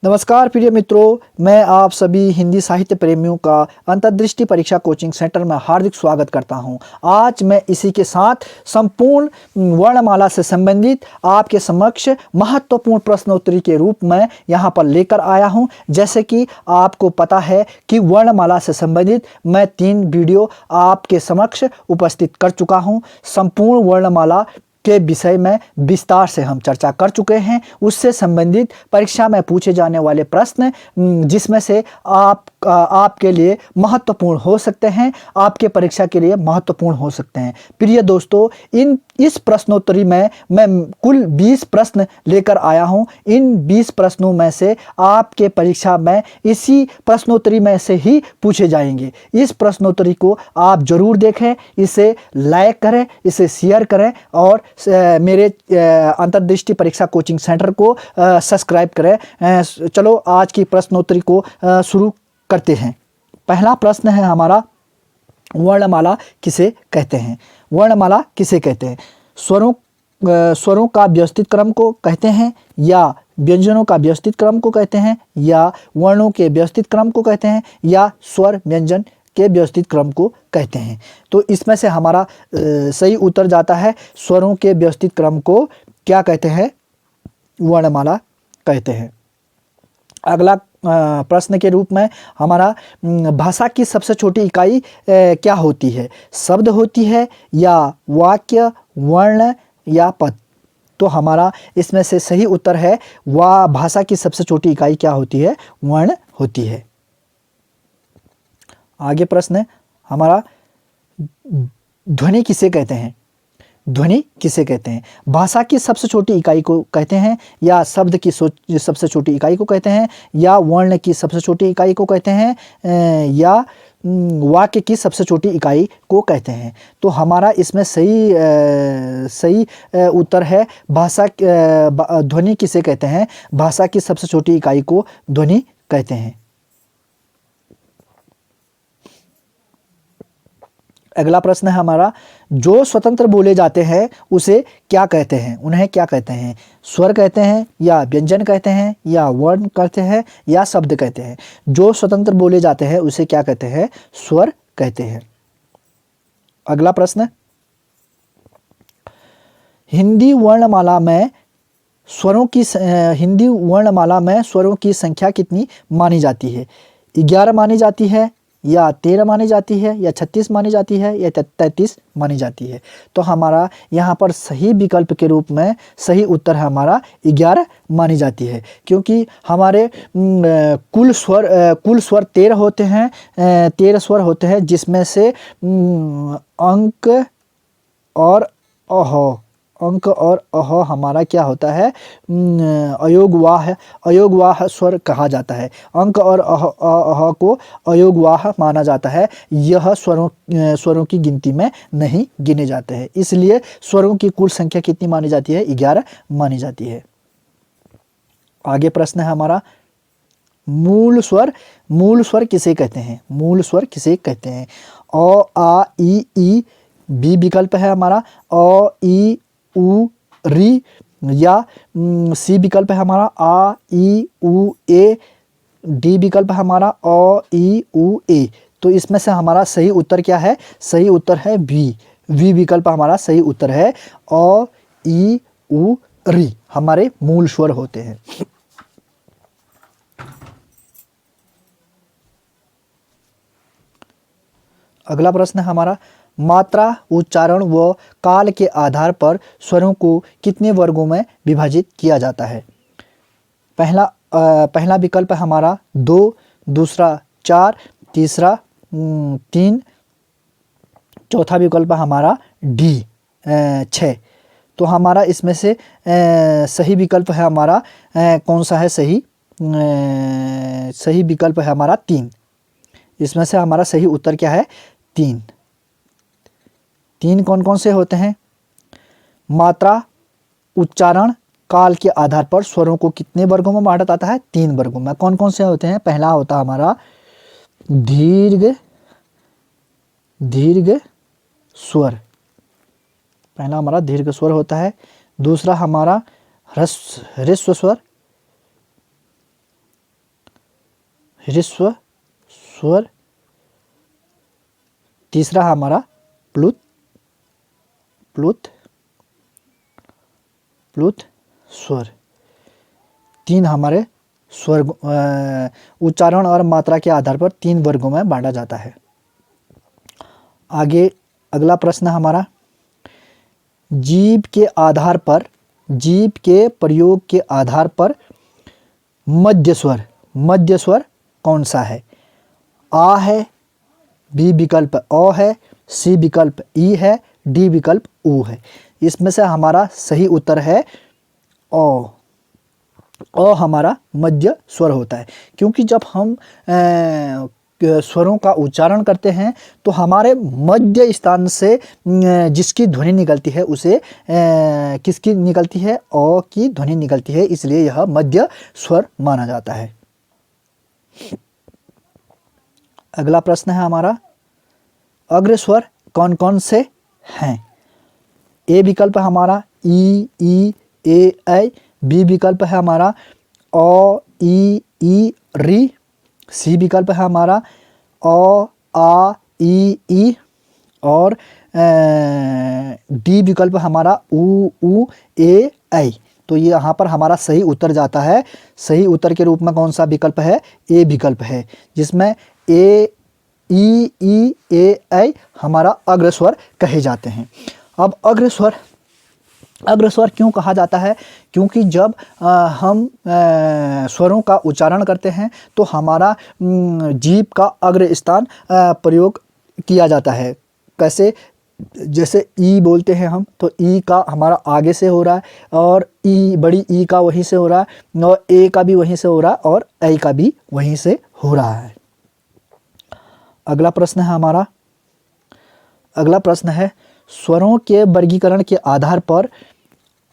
नमस्कार प्रिय मित्रों, मैं आप सभी हिंदी साहित्य प्रेमियों का अंतर्दृष्टि परीक्षा कोचिंग सेंटर में हार्दिक स्वागत करता हूं। आज मैं इसी के साथ संपूर्ण वर्णमाला से संबंधित आपके समक्ष महत्वपूर्ण प्रश्नोत्तरी के रूप में यहां पर लेकर आया हूं। जैसे कि आपको पता है कि वर्णमाला से संबंधित मैं 3 वीडियो आपके समक्ष उपस्थित कर चुका हूं। संपूर्ण वर्णमाला के विषय में विस्तार से हम चर्चा कर चुके हैं। उससे संबंधित परीक्षा में पूछे जाने वाले प्रश्न जिसमें से आपके लिए महत्वपूर्ण हो सकते हैं, आपके परीक्षा के लिए महत्वपूर्ण हो सकते हैं। प्रिय दोस्तों, इस प्रश्नोत्तरी में मैं कुल 20 प्रश्न लेकर आया हूं। इन 20 प्रश्नों में से आपके परीक्षा में इसी प्रश्नोत्तरी में से ही पूछे जाएंगे। इस प्रश्नोत्तरी को आप जरूर देखें, इसे लाइक करें, इसे शेयर करें और मेरे अंतर्दृष्टि परीक्षा कोचिंग सेंटर को सब्सक्राइब करें। चलो आज की प्रश्नोत्तरी को शुरू करते हैं। पहला प्रश्न है हमारा, वर्णमाला किसे कहते हैं? वर्णमाला किसे कहते हैं? स्वरों का व्यवस्थित क्रम को कहते हैं, या व्यंजनों का व्यवस्थित क्रम को कहते हैं, या वर्णों के व्यवस्थित क्रम को कहते हैं, या स्वर व्यंजन के व्यवस्थित क्रम को कहते हैं? तो इसमें से हमारा सही उत्तर जाता है स्वरों के व्यवस्थित क्रम को क्या कहते हैं? वर्णमाला कहते हैं। अगला प्रश्न के रूप में हमारा, भाषा की सबसे छोटी इकाई क्या होती है? शब्द होती है, या वाक्य, वर्ण, या पद? तो हमारा इसमें से सही उत्तर है भाषा की सबसे छोटी इकाई क्या होती है? वर्ण होती है। आगे प्रश्न हमारा, ध्वनि किसे कहते हैं? ध्वनि किसे कहते हैं? भाषा की सबसे छोटी इकाई को कहते हैं, या शब्द की सबसे छोटी इकाई को कहते हैं, या वर्ण की सबसे छोटी इकाई को कहते हैं, या वाक्य की सबसे छोटी इकाई को कहते हैं? तो हमारा इसमें सही उत्तर है ध्वनि किसे कहते हैं? भाषा की सबसे छोटी इकाई को ध्वनि कहते हैं। अगला प्रश्न है हमारा, जो स्वतंत्र बोले जाते हैं उसे क्या कहते हैं? उन्हें क्या कहते हैं? स्वर कहते हैं, या व्यंजन कहते हैं, या वर्ण कहते हैं, या शब्द कहते हैं? जो स्वतंत्र बोले जाते हैं उसे क्या कहते हैं? स्वर कहते हैं। अगला प्रश्न, हिंदी वर्णमाला में स्वरों की संख्या कितनी मानी जाती है? 11 मानी जाती है, या 13 मानी जाती है, या 36 मानी जाती है, या 33 मानी जाती है? तो हमारा यहाँ पर सही विकल्प के रूप में सही उत्तर है हमारा 11 मानी जाती है, क्योंकि हमारे कुल स्वर 13 होते हैं। 13 स्वर होते हैं, जिसमें से अंक और अह हमारा क्या होता है? अयोगवाह स्वर कहा जाता है। अंक और अह को अयोगवाह माना जाता है। यह स्वरों की गिनती में नहीं गिने जाते हैं, इसलिए स्वरों की कुल संख्या कितनी मानी जाती है? 11 मानी जाती है। आगे प्रश्न है हमारा, मूल स्वर किसे कहते हैं? मूल स्वर किसे कहते हैं? अ, आ, ई बी विकल्प है हमारा, अ, ई, उ, री, या सी विकल्प है हमारा, आ, ई, उ, ए, डी विकल्प है हमारा, अ, ई, उ, ए। तो इसमें से हमारा सही उत्तर क्या है? सही उत्तर है वी विकल्प हमारा सही उत्तर है। अ, ई, उ, री हमारे मूल स्वर होते हैं। अगला प्रश्न है हमारा, मात्रा, उच्चारण व काल के आधार पर स्वरों को कितने वर्गों में विभाजित किया जाता है? पहला विकल्प है हमारा 2, दूसरा 4, तीसरा 3, चौथा विकल्प है हमारा डी 6। तो हमारा इसमें से सही विकल्प है हमारा कौन सा है? सही विकल्प है हमारा 3। इसमें से हमारा सही उत्तर क्या है? 3 कौन कौन से होते हैं? मात्रा, उच्चारण, काल के आधार पर स्वरों को कितने वर्गों में बांटा जाता है? 3 वर्गों में। कौन कौन से होते हैं? पहला होता है हमारा दीर्घ स्वर। पहला हमारा दीर्घ स्वर होता है। दूसरा हमारा ह्रस्व स्वर। ह्रस्व स्वर। तीसरा हमारा प्लुत प्लुत प्लुत स्वर। तीन हमारे स्वर उच्चारण और मात्रा के आधार पर 3 वर्गों में बांटा जाता है। आगे अगला प्रश्न हमारा, जीभ के आधार पर, जीभ के प्रयोग के आधार पर मध्य स्वर कौन सा है? आ है, बी विकल्प ओ है, सी विकल्प ई है, डी विकल्प ऊ है। इसमें से हमारा सही उत्तर है ओ। ओ हमारा मध्य स्वर होता है, क्योंकि जब हम स्वरों का उच्चारण करते हैं तो हमारे मध्य स्थान से जिसकी ध्वनि निकलती है उसे किसकी निकलती है? ओ की ध्वनि निकलती है, इसलिए यह मध्य स्वर माना जाता है। अगला प्रश्न है हमारा, अग्र स्वर कौन कौन से हैं? ए विकल्प हमारा ई ए ऐ, बी विकल्प है हमारा ओ ई री, सी विकल्प है हमारा ओ आ ई और डी विकल्प हमारा ऊ ए ऐ। तो ये यहाँ पर हमारा सही उत्तर जाता है। सही उत्तर के रूप में कौन सा विकल्प है? ए विकल्प है, जिसमें ए ई ए ऐ हमारा अग्रस्वर कहे जाते हैं। अब अग्रस्वर क्यों कहा जाता है? क्योंकि जब हम स्वरों का उच्चारण करते हैं तो हमारा जीभ का अग्र स्थान प्रयोग किया जाता है। कैसे? जैसे ई बोलते हैं हम, तो ई का हमारा आगे से हो रहा है, और ई बड़ी ई का वहीं से हो रहा है, और ए का भी वहीं से हो रहा है, और ऐ का भी वहीं से हो रहा है। अगला प्रश्न है हमारा, अगला प्रश्न है, स्वरों के वर्गीकरण के आधार पर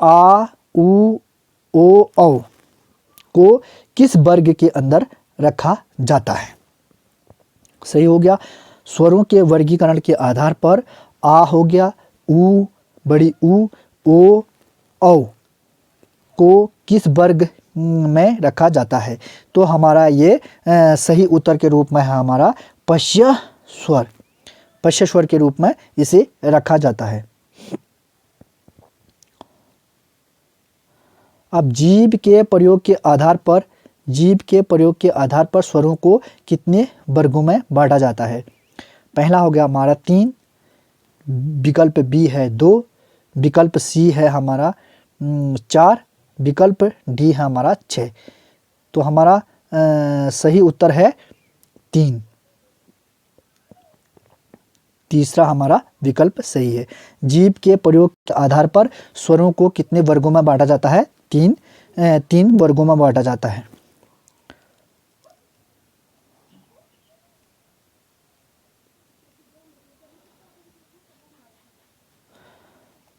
आ उ ओ औ को किस वर्ग के अंदर रखा जाता है? सही हो गया। स्वरों के वर्गीकरण के आधार पर आ हो गया, उ बड़ी उ, ओ औ को किस वर्ग में रखा जाता है? तो हमारा ये सही उत्तर के रूप में है हमारा पश्य स्वर। पश्य स्वर के रूप में इसे रखा जाता है। अब जीभ के प्रयोग के आधार पर, जीभ के प्रयोग के आधार पर स्वरों को कितने वर्गों में बांटा जाता है? पहला हो गया हमारा 3, विकल्प बी है 2, विकल्प सी है हमारा 4, विकल्प डी है हमारा 6। तो हमारा सही उत्तर है 3। तीसरा हमारा विकल्प सही है। जीभ के प्रयोग के आधार पर स्वरों को कितने वर्गों में बांटा जाता है? 3 वर्गों में बांटा जाता है।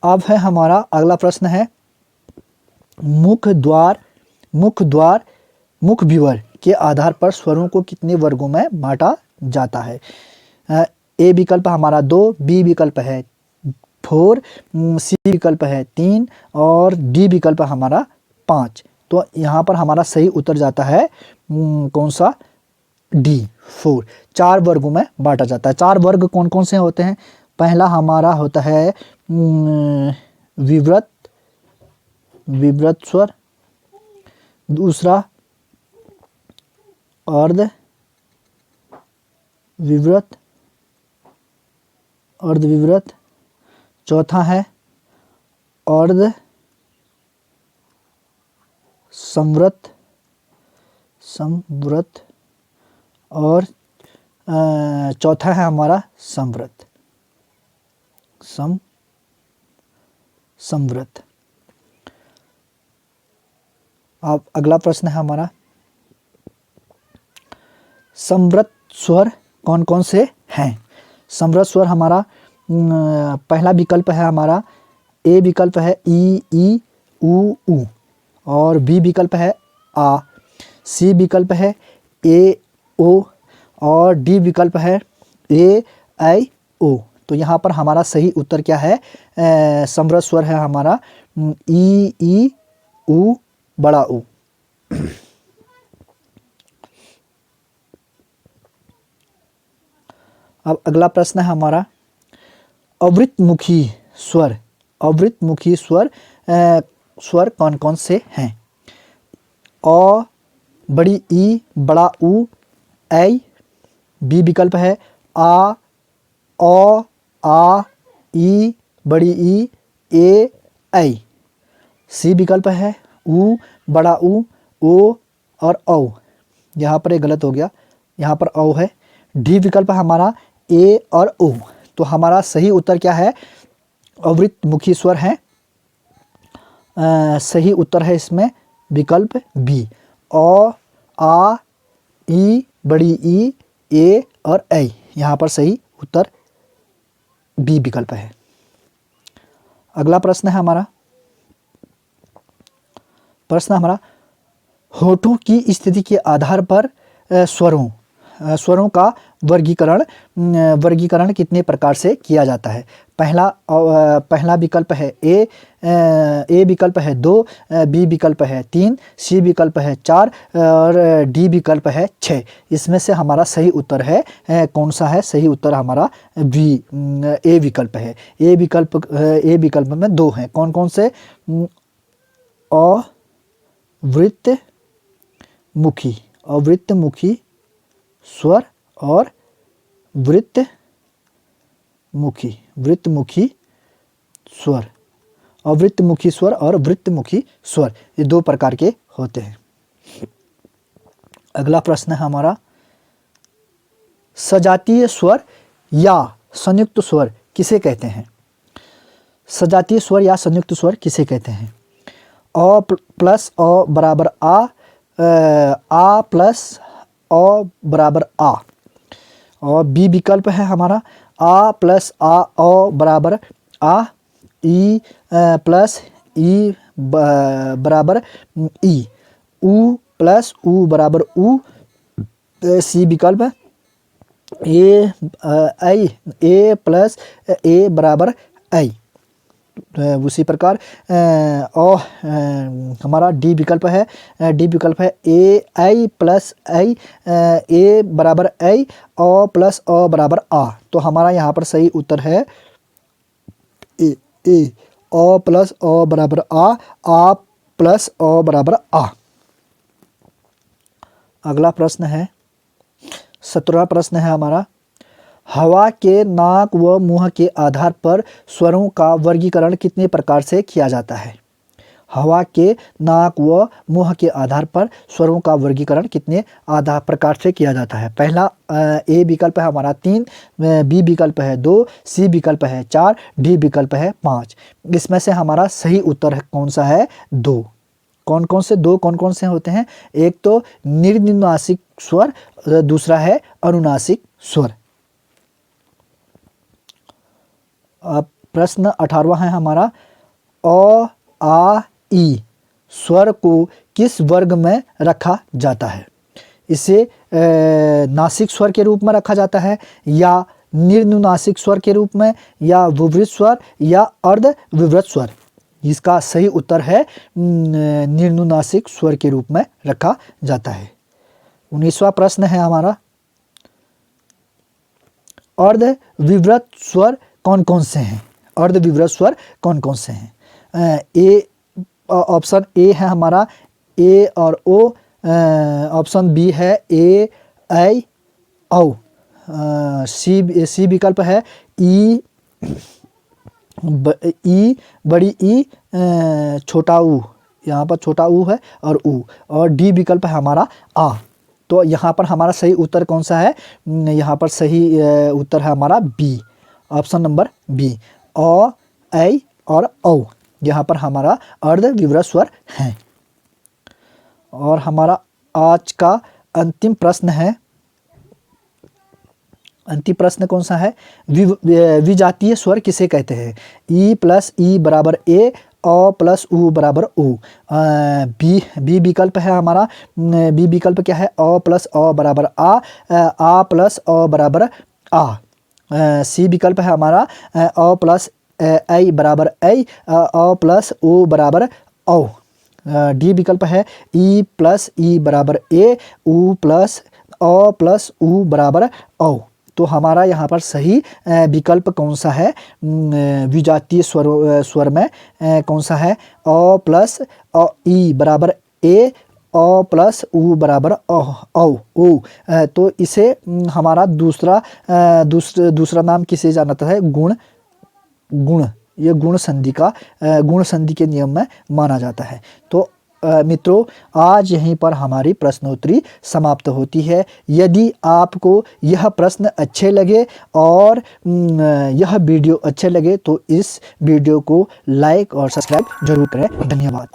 अब है हमारा अगला प्रश्न है, मुख विवर के आधार पर स्वरों को कितने वर्गों में बांटा जाता है? ए विकल्प हमारा 2, बी विकल्प है 4, सी विकल्प है 3 और डी विकल्प हमारा 5। तो यहाँ पर हमारा सही उत्तर जाता है कौन सा? डी 4। 4 वर्गों में बांटा जाता है। 4 वर्ग कौन कौन से होते हैं? पहला हमारा होता है विव्रत स्वर, दूसरा अर्ध विव्रत, चौथा है अर्ध संवृत और चौथा है हमारा संवृत। अब अगला प्रश्न है हमारा, संवृत स्वर कौन कौन से हैं? संवृत स्वर हमारा पहला विकल्प है हमारा ए विकल्प है ई ऊ और बी विकल्प है आ, सी विकल्प है ए ओ और डी विकल्प है ए ऐ ओ। तो यहाँ पर हमारा सही उत्तर क्या है? संवृत स्वर है हमारा ई ऊ बड़ा ऊ। अब अगला प्रश्न है हमारा, अवृतमुखी स्वर, अवृतमुखी स्वर स्वर कौन कौन से हैं? अ, बड़ी ई, बड़ा ऊ, ऐ। बी विकल्प है आ, ओ, आ, ई, बड़ी ई, ए, ऐ। सी विकल्प है ऊ, बड़ा ऊ, ओ और औ। यहाँ पर ये गलत हो गया, यहाँ पर औ है। डी विकल्प है हमारा ए और ओ। तो हमारा सही उत्तर क्या है? अवृतमुखी स्वर है। सही उत्तर है इसमें विकल्प बी, अ, आ, ई, बड़ी ई, ए और ऐ। यहाँ पर सही उत्तर बी विकल्प है। अगला प्रश्न है हमारा, होठों की स्थिति के आधार पर स्वरों का वर्गीकरण कितने प्रकार से किया जाता है? पहला विकल्प है ए विकल्प है 2, बी विकल्प है 3, सी विकल्प है 4 और डी विकल्प है 6। इसमें से हमारा सही उत्तर है कौन सा है? सही उत्तर हमारा बी, ए विकल्प है। ए विकल्प में 2 हैं। कौन कौन से? अवृतमुखी स्वर और वृत्तमुखी स्वर। अवृतमुखी स्वर और वृत्तमुखी स्वर, ये 2 प्रकार के होते हैं। अगला प्रश्न है हमारा, सजातीय स्वर या संयुक्त स्वर किसे कहते हैं? सजातीय स्वर या संयुक्त स्वर किसे कहते हैं? अ प्लस अ बराबर आ प्लस अ बराबर आ। और बी विकल्प है हमारा आ प्लस आ अ बराबर आ, ई प्लस ई बराबर ई, ऊ प्लस ऊ बराबर ऊ। सी विकल्प ए प्लस ए बराबर ऐ। उसी प्रकार हमारा डी विकल्प है ए आई प्लस आई, ए बराबर आई, ओ प्लस ओ बराबर आ। तो हमारा यहाँ पर सही उत्तर है ए ओ प्लस ओ बराबर आ प्लस ओ बराबर आ। अगला प्रश्न है 17वां प्रश्न है हमारा, हवा के नाक व मुंह के आधार पर स्वरों का वर्गीकरण कितने प्रकार से किया जाता है? हवा के नाक व मुंह के आधार पर स्वरों का वर्गीकरण कितने प्रकार से किया जाता है? पहला ए विकल्प है हमारा 3, बी विकल्प है 2, सी विकल्प है 4, डी विकल्प है 5। इसमें से हमारा सही उत्तर कौन सा है? 2। कौन कौन से होते हैं? एक तो निर्नुनासिक स्वर, दूसरा है अनुनासिक स्वर। प्रश्न 18वां है हमारा, अ आ ई स्वर को किस वर्ग में रखा जाता है? इसे नासिक स्वर के रूप में रखा जाता है, या निर्नुनासिक स्वर के रूप में, या विवृत स्वर, या अर्ध विवृत स्वर? इसका सही उत्तर है निर्नुनासिक स्वर के रूप में रखा जाता है। 19वां प्रश्न है हमारा, अर्ध विवृत स्वर कौन कौन से हैं? अर्ध विवृत स्वर कौन कौन से हैं? ऑप्शन ए है हमारा ए और ओ। ऑप्शन बी है ए ऐ औ। सी विकल्प है ई बड़ी ई छोटा ऊ। यहाँ पर छोटा ऊ है और ऊ। और डी विकल्प है हमारा आ। तो यहाँ पर हमारा सही उत्तर कौन सा है? यहाँ पर सही उत्तर है हमारा बी, ऑप्शन नंबर बी, अ ऐ और औ। यहाँ पर हमारा अर्ध विवृत स्वर हैं। और हमारा आज का अंतिम प्रश्न है, अंतिम प्रश्न कौन सा है? विजातीय स्वर किसे कहते हैं? ई प्लस ई बराबर ए, अ प्लस ऊ बराबर ऊ। बी विकल्प है हमारा, बी विकल्प क्या है? अ प्लस अ बराबर आ प्लस अ बराबर आ। सी विकल्प है हमारा अ प्लस ऐ बराबर ऐ, अ प्लस ओ बराबर औ। डी विकल्प है ई प्लस ई बराबर ए, ऊ प्लस अ प्लस ऊ बराबर औ। तो हमारा यहाँ पर सही विकल्प कौन सा है? विजातीय स्वर में कौन सा है? अ प्लस ई बराबर ए, अ प्लस उ बराबर औ। तो इसे हमारा दूसरा नाम किसे जाना है? गुण। ये गुण संधि के नियम में माना जाता है। तो मित्रों, आज यहीं पर हमारी प्रश्नोत्तरी समाप्त होती है। यदि आपको यह प्रश्न अच्छे लगे और यह वीडियो अच्छे लगे तो इस वीडियो को लाइक और सब्सक्राइब जरूर करें। धन्यवाद।